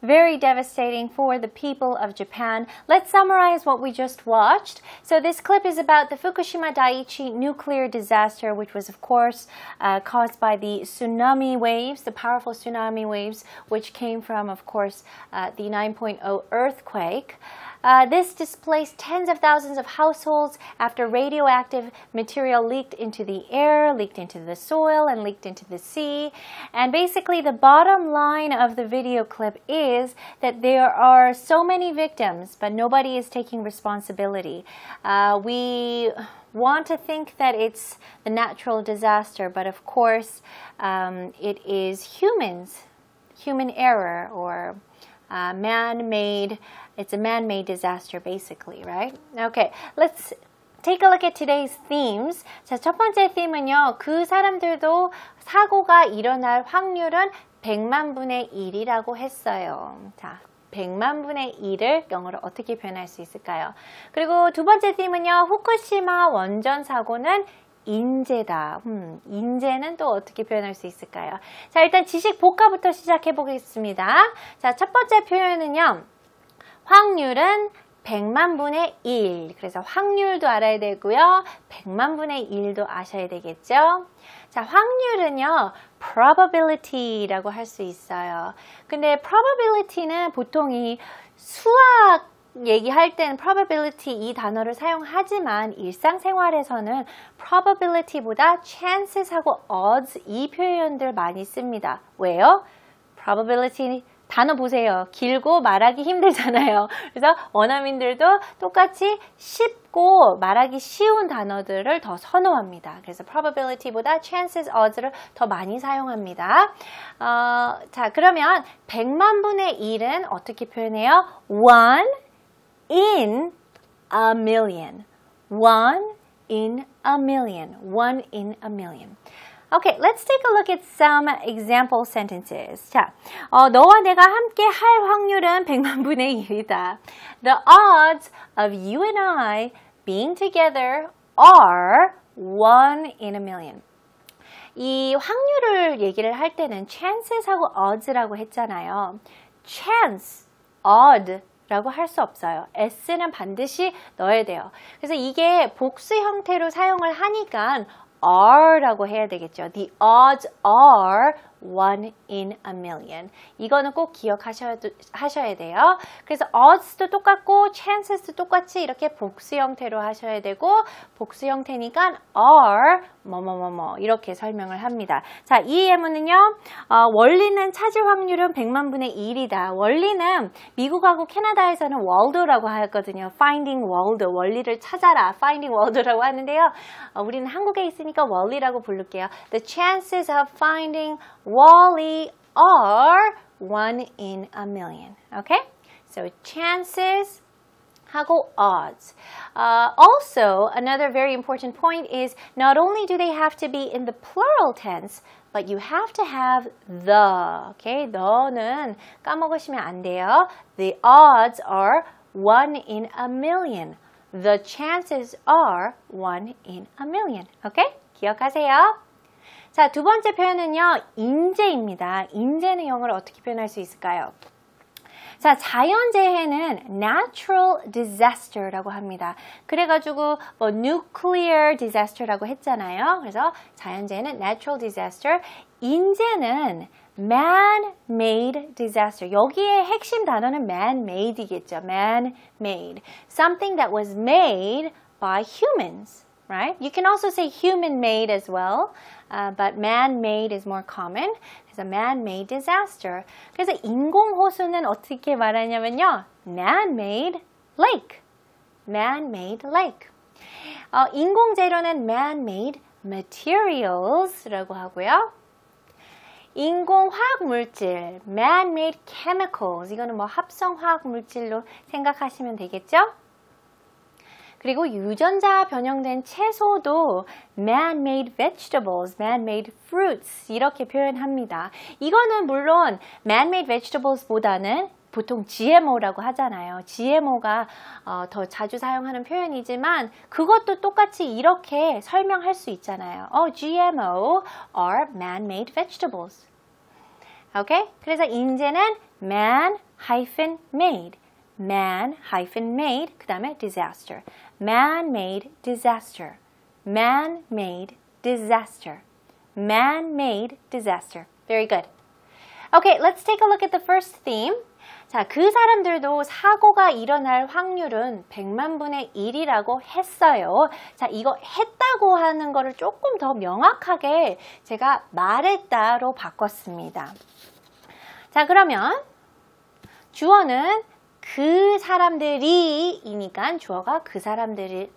very devastating for the people of Japan. Let's summarize what we just watched. So this clip is about the Fukushima Daiichi nuclear disaster, which was of course caused by the tsunami waves, the powerful tsunami waves, which came from, of course, the 9.0 earthquake. This displaced tens of thousands of households after radioactive material leaked into the air, leaked into the soil, and leaked into the sea. And basically, the bottom line of the video clip is that there are so many victims, but nobody is taking responsibility. We want to think that it's the natural disaster, but of course, it is human error, or man-made. It's a man-made disaster, basically, right? Okay, let's take a look at today's themes. 자, 첫 번째 theme은요, 그 사람들도 사고가 일어날 확률은 100만 분의 1이라고 했어요. 자, 100만 분의 1을 영어로 어떻게 표현할 수 있을까요? 그리고 두 번째 theme은요, 후쿠시마 원전 사고는 인재다. 인재는 또 어떻게 표현할 수 있을까요? 자, 일단 지식 복합부터 시작해 보겠습니다. 자, 첫 번째 표현은요, 확률은 100만 분의 1. 그래서 확률도 알아야 되고요. 100만 분의 1도 아셔야 되겠죠? 자, 확률은요, probability라고 할 수 있어요. 근데 probability는 보통 이 수학 얘기할 때는 probability 이 단어를 사용하지만 일상생활에서는 probability보다 chances하고 odds 이 표현들 많이 씁니다. 왜요? probability 단어 보세요. 길고 말하기 힘들잖아요. 그래서 원어민들도 똑같이 쉽고 말하기 쉬운 단어들을 더 선호합니다. 그래서 probability보다 chances, odds를 더 많이 사용합니다. 자, 그러면 100만 분의 1은 어떻게 표현해요? 1 in a million. 1 in a million. 1 in a million. Okay, let's take a look at some example sentences. 자, 너와 내가 함께 할 확률은 100만 분의 1이다. The odds of you and I being together are 1 in a million. 이 확률을 얘기를 할 때는 chances하고 odds라고 했잖아요. chance, odd 라고 할 수 없어요. s는 반드시 넣어야 돼요. 그래서 이게 복수 형태로 사용을 하니까 are라고 해야 되겠죠. The odds are 1 in a million. 이거는 꼭 기억하셔야 돼요. 그래서 odds도 똑같고 chances도 똑같이 이렇게 복수 형태로 하셔야 되고 복수 형태니까 are 뭐뭐뭐뭐 이렇게 설명을 합니다. 자, 이 예문은요. 원리는 찾을 확률은 100만 분의 1이다. 원리는 미국하고 캐나다에서는 world라고 하거든요. finding world, 원리를 찾아라. finding world라고 하는데요. 우리는 한국에 있으니까 원리라고 부를게요. The chances of finding Wally are 1 in a million. Okay? So chances 하고 odds. Also, another very important point is not only do they have to be in the plural tense, but you have to have the. Okay? the는 까먹으시면 안 돼요. The odds are 1 in a million. The chances are 1 in a million. Okay? 기억하세요. 자, 두 번째 표현은요, 인재입니다. 인재는 영어로 어떻게 표현할 수 있을까요? 자, 자연재해는 natural disaster라고 합니다. 그래가지고 뭐 nuclear disaster라고 했잖아요. 그래서 자연재해는 natural disaster, 인재는 man-made disaster. 여기에 핵심 단어는 man-made이겠죠. man-made. Something that was made by humans. Right? You can also say human-made as well, but man-made is more common. 그래서 man-made disaster. 그래서 인공호수는 어떻게 말하냐면요, man-made lake. man-made lake. 인공재료는 man-made materials라고 하고요. 인공화학물질, man-made chemicals. 이거는 뭐 합성화학물질로 생각하시면 되겠죠? 그리고 유전자 변형된 채소도 man-made vegetables, man-made fruits 이렇게 표현합니다. 이거는 물론 man-made vegetables보다는 보통 GMO라고 하잖아요. GMO가 더 자주 사용하는 표현이지만 그것도 똑같이 이렇게 설명할 수 있잖아요. GMO are man-made vegetables. 오케이? 그래서 인재는 man man-made. man-made 그 다음에 disaster. man-made disaster. man-made disaster. man-made disaster. Very good. Okay, let's take a look at the first theme. 자, 그 사람들도 사고가 일어날 확률은 100만 분의 1이라고 했어요. 자, 이거 했다고 하는 거를 조금 더 명확하게 제가 말했다로 바꿨습니다. 자, 그러면 주어는 그 사람들이 이니까 주어가 그 사람들이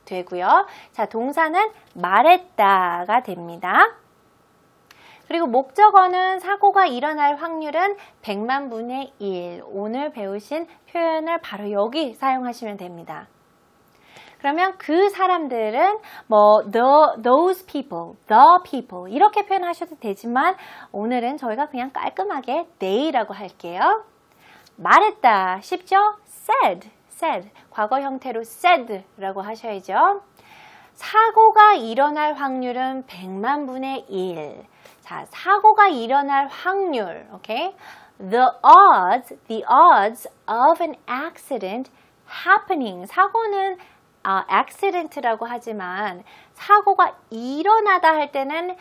되고요. 자, 동사는 말했다가 됩니다. 그리고 목적어는 사고가 일어날 확률은 100만 분의 1. 오늘 배우신 표현을 바로 여기 사용하시면 됩니다. 그러면 그 사람들은 those people, the people 이렇게 표현하셔도 되지만 오늘은 저희가 그냥 깔끔하게 they라고 할게요. 말했다. 쉽죠? said. 과거 형태로 said라고 하셔야죠. 사고가 일어날 확률은 100만 분의 1. 자, 사고가 일어날 확률, okay? The odds of an accident happening. 사고는 accident라고 하지만 사고가 일어나다 할 때는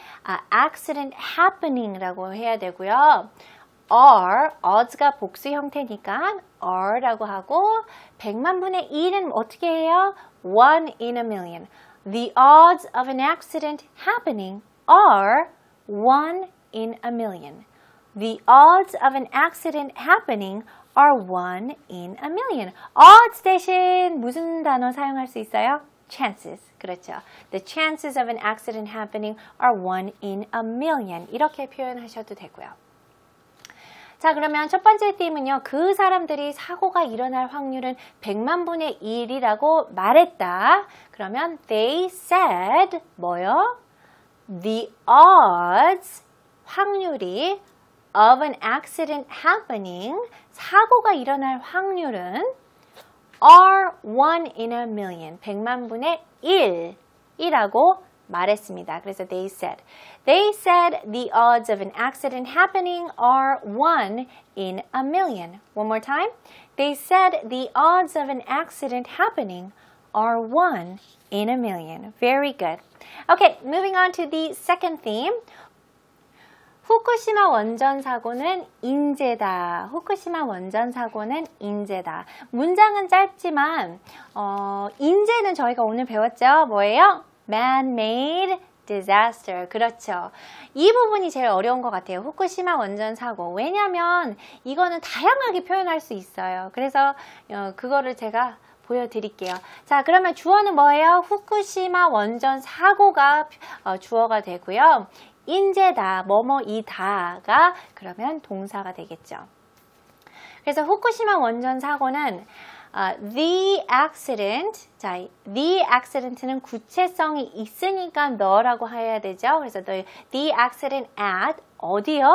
accident happening라고 해야 되고요. odds가 복수 형태니까 are라고 하고 100만 분의 1은 어떻게 해요? 1 in a million. The odds of an accident happening are 1 in a million. The odds of an accident happening are 1 in a million. odds 대신 무슨 단어 사용할 수 있어요? chances. 그렇죠. The chances of an accident happening are 1 in a million. 이렇게 표현하셔도 되고요. 자, 그러면 첫 번째 띠문요. 그 사람들이 사고가 일어날 확률은 100만 분의 1이라고 말했다. 그러면 they said 뭐요? The odds, 확률이 of an accident happening, 사고가 일어날 확률은 are 1 in a million, 100만 분의 1이라고 말했습니다. 그래서 they said the odds of an accident happening are 1 in a million. One more time. They said the odds of an accident happening are 1 in a million. Very good. Okay, moving on to the second theme. 후쿠시마 원전 사고는 인재다. 후쿠시마 원전 사고는 인재다. 문장은 짧지만 인재는 저희가 오늘 배웠죠. 뭐예요? Man-made disaster. 그렇죠. 이 부분이 제일 어려운 것 같아요. 후쿠시마 원전 사고. 왜냐하면 이거는 다양하게 표현할 수 있어요. 그래서 그거를 제가 보여드릴게요. 자, 그러면 주어는 뭐예요? 후쿠시마 원전 사고가 주어가 되고요. 인재다, 뭐뭐이다가 그러면 동사가 되겠죠. 그래서 후쿠시마 원전 사고는 the accident, 자, the accident는 구체성이 있으니까 the라고 해야 되죠. 그래서 the accident at 어디요?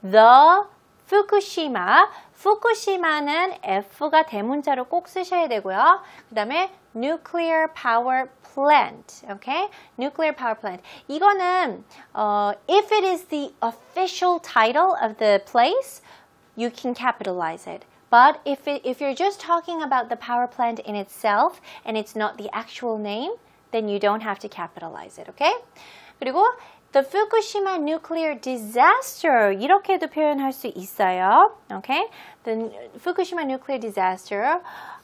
The Fukushima. Fukushima는 F가 대문자로 꼭 쓰셔야 되고요. 그 다음에 nuclear power plant. Okay? Nuclear power plant. 이거는 if it is the official title of the place, you can capitalize it. But if you're just talking about the power plant in itself and it's not the actual name, then you don't have to capitalize it. Okay? 그리고 The Fukushima nuclear disaster 이렇게도 표현할 수 있어요. Okay? The Fukushima nuclear disaster.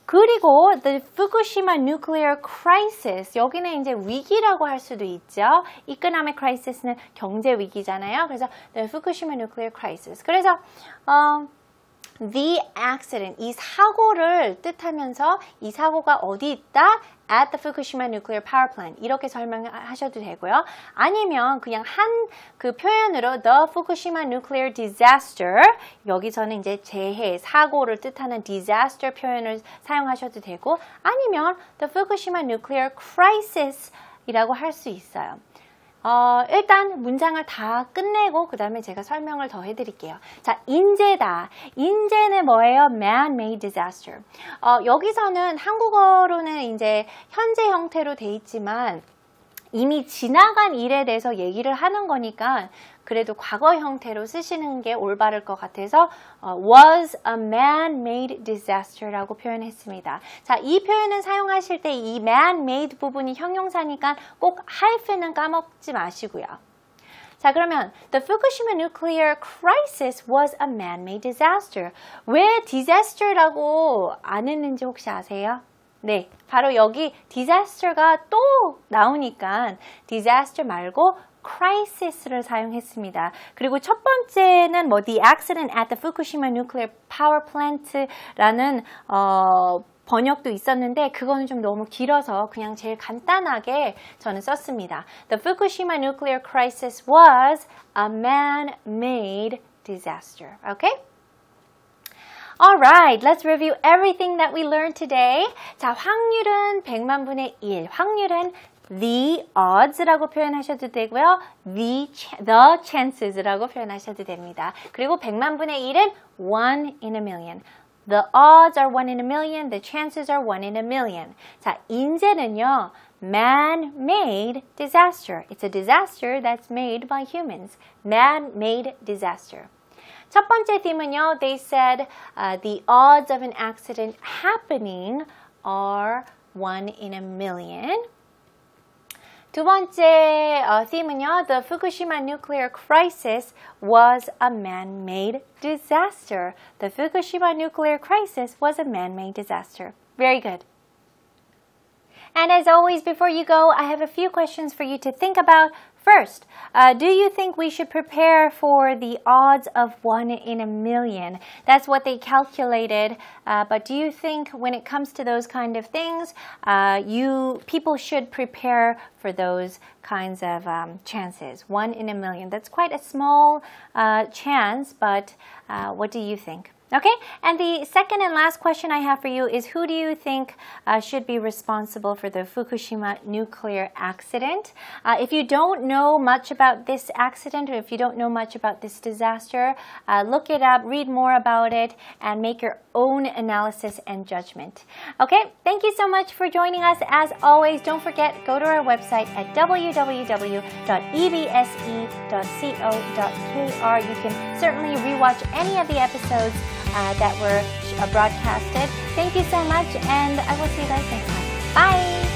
그리고 the Fukushima nuclear crisis. 여기는 이제 위기라고 할 수도 있죠. economic crisis는 경제 위기잖아요. 그래서 the Fukushima nuclear crisis. 그래서 the accident, 이 사고를 뜻하면서 이 사고가 어디 있다? At the Fukushima nuclear power plant. 이렇게 설명하셔도 되고요. 아니면 그냥 한 그 표현으로 the Fukushima nuclear disaster. 여기서는 이제 재해, 사고를 뜻하는 disaster 표현을 사용하셔도 되고 아니면 the Fukushima nuclear crisis 이라고 할 수 있어요. 일단 문장을 다 끝내고 그 다음에 제가 설명을 더 해드릴게요. 자, 인재다. 인재는 뭐예요? Man-made disaster. 여기서는 한국어로는 이제 현재 형태로 돼 있지만 이미 지나간 일에 대해서 얘기를 하는 거니까 그래도 과거 형태로 쓰시는 게 올바를 것 같아서 was a man-made disaster라고 표현했습니다. 자, 이 표현은 사용하실 때 이 man-made 부분이 형용사니까 꼭 hyphen은 까먹지 마시고요. 자, 그러면 the Fukushima nuclear crisis was a man-made disaster. 왜 disaster라고 안 했는지 혹시 아세요? 네, 바로 여기 disaster가 또 나오니까 disaster 말고 crisis를 사용했습니다. 그리고 첫 번째는 뭐 the accident at the Fukushima nuclear power plant라는 번역도 있었는데 그거는 좀 너무 길어서 그냥 제일 간단하게 저는 썼습니다. The Fukushima nuclear crisis was a man-made disaster. Okay? Alright, let's review everything that we learned today. 자, 확률은 100만 분의 1. 확률은 the odds라고 표현하셔도 되고요. the chances라고 표현하셔도 됩니다. 그리고 100만 분의 1은 1 in a million. The odds are 1 in a million. The chances are 1 in a million. 자, 인재는요. Man-made disaster. It's a disaster that's made by humans. Man-made disaster. 첫 번째 theme은요. They said the odds of an accident happening are 1 in a million. 두 번째 theme은요. The Fukushima nuclear crisis was a man-made disaster. The Fukushima nuclear crisis was a man-made disaster. Very good. And as always, before you go, I have a few questions for you to think about. First, do you think we should prepare for the odds of 1 in a million? That's what they calculated. But do you think when it comes to those kind of things, people should prepare for those kinds of chances? 1 in a million. That's quite a small chance, but what do you think? Okay, and the second and last question I have for you is who do you think should be responsible for the Fukushima nuclear accident? If you don't know much about this accident or if you don't know much about this disaster, look it up, read more about it, and make your own analysis and judgment. Okay, thank you so much for joining us. As always, don't forget, go to our website at www.ebse.co.kr. You can certainly rewatch any of the episodes that were broadcasted. Thank you so much, and I will see you guys next time. Bye!